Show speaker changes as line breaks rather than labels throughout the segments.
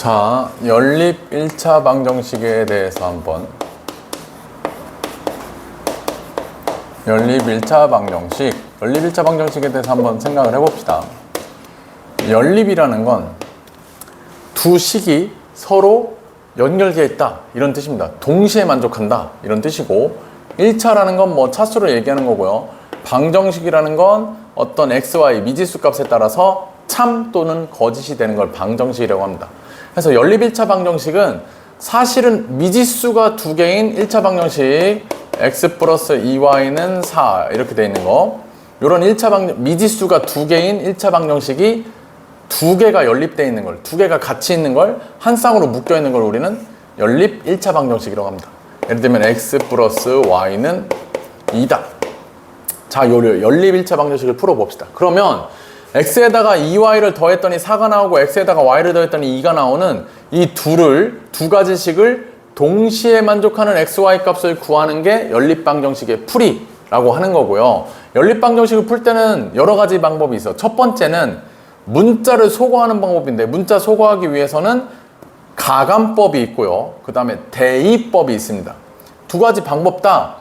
자, 연립 1차 방정식에 대해서 한번 연립 1차 방정식에 대해서 한번 생각을 해봅시다. 연립이라는 건 두 식이 서로 연결되어 있다 이런 뜻입니다. 동시에 만족한다 이런 뜻이고, 1차라는 건 뭐 차수를 얘기하는 거고요. 방정식이라는 건 어떤 x, y 미지수 값에 따라서 참 또는 거짓이 되는 걸 방정식이라고 합니다. 그래서 연립 1차 방정식은 사실은 미지수가 두 개인 1차 방정식 x 플러스 2y는 4 이렇게 되어 있는 거, 이런 미지수가 두 개인 1차 방정식이 두 개가 연립되어 있는 걸, 두 개가 같이 있는 걸, 한 쌍으로 묶여 있는 걸 우리는 연립 1차 방정식이라고 합니다. 예를 들면 x 플러스 y는 2다. 자, 요 연립 1차 방정식을 풀어봅시다. 그러면 x에다가 2y를 더했더니 4가 나오고 x에다가 y를 더했더니 2가 나오는 이 두 가지 식을 동시에 만족하는 xy 값을 구하는 게 연립 방정식의 풀이라고 하는 거고요. 연립 방정식을 풀 때는 여러 가지 방법이 있어. 첫 번째는 문자를 소거하는 방법인데, 문자 소거하기 위해서는 가감법이 있고요. 그 다음에 대입법이 있습니다. 두 가지 방법 다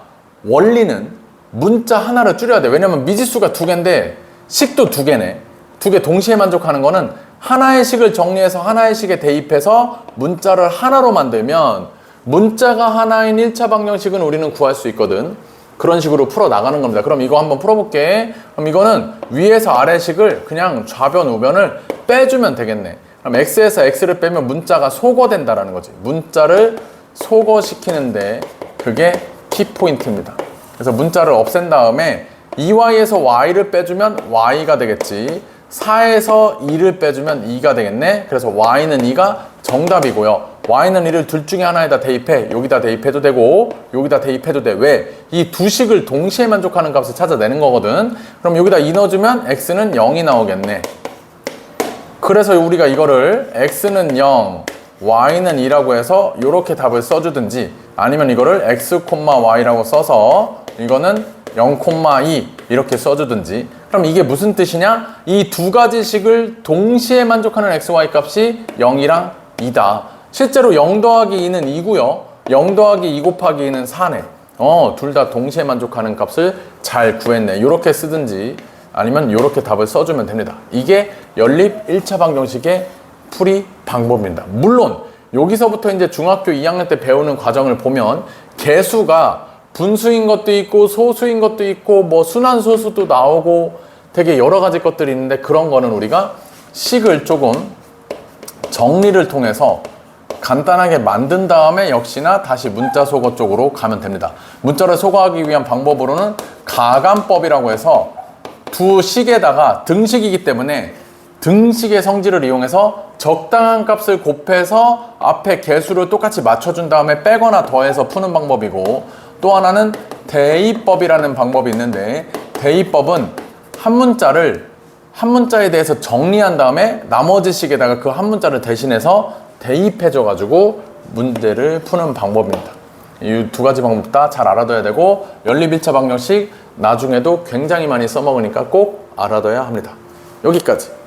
원리는 문자 하나를 줄여야 돼. 왜냐면 미지수가 두 개인데 식도 두 개네. 두 개 동시에 만족하는 거는 하나의 식을 정리해서 하나의 식에 대입해서 문자를 하나로 만들면 문자가 하나인 1차 방정식은 우리는 구할 수 있거든. 그런 식으로 풀어나가는 겁니다. 그럼 이거 한번 풀어볼게. 그럼 이거는 위에서 아래식을 그냥 좌변 우변을 빼주면 되겠네. 그럼 x에서 x를 빼면 문자가 소거된다라는 거지. 문자를 소거시키는데 그게 키포인트입니다. 그래서 문자를 없앤 다음에 2y에서 y를 빼주면 y가 되겠지. 4에서 2를 빼주면 2가 되겠네. 그래서 y는 2가 정답이고요. y는 2를 둘 중에 하나에다 대입해. 여기다 대입해도 되고 여기다 대입해도 돼. 왜? 이 두 식을 동시에 만족하는 값을 찾아내는 거거든. 그럼 여기다 2 넣어주면 x는 0이 나오겠네. 그래서 우리가 이거를 x는 0, y는 2라고 해서 이렇게 답을 써주든지, 아니면 이거를 x, y라고 써서 이거는 0,2 이렇게 써주든지. 그럼 이게 무슨 뜻이냐? 이 두 가지 식을 동시에 만족하는 xy 값이 0이랑 2다. 실제로 0 더하기 2는 2고요. 0 더하기 2 곱하기 2는 4네. 둘 다 동시에 만족하는 값을 잘 구했네. 이렇게 쓰든지 아니면 이렇게 답을 써주면 됩니다. 이게 연립 1차 방정식의 풀이 방법입니다. 물론 여기서부터 이제 중학교 2학년 때 배우는 과정을 보면 개수가 분수인 것도 있고 소수인 것도 있고 뭐 순환소수도 나오고 되게 여러 가지 것들이 있는데, 그런 거는 우리가 식을 조금 정리를 통해서 간단하게 만든 다음에 역시나 다시 문자 소거 쪽으로 가면 됩니다. 문자를 소거하기 위한 방법으로는 가감법이라고 해서 두 식에다가 등식이기 때문에 등식의 성질을 이용해서 적당한 값을 곱해서 앞에 개수를 똑같이 맞춰준 다음에 빼거나 더해서 푸는 방법이고, 또 하나는 대입법이라는 방법이 있는데, 대입법은 한 문자에 대해서 정리한 다음에 나머지 식에다가 그 한 문자를 대신해서 대입해줘 가지고 문제를 푸는 방법입니다. 이 두 가지 방법 다 잘 알아둬야 되고, 연립 1차 방정식 나중에도 굉장히 많이 써먹으니까 꼭 알아둬야 합니다. 여기까지.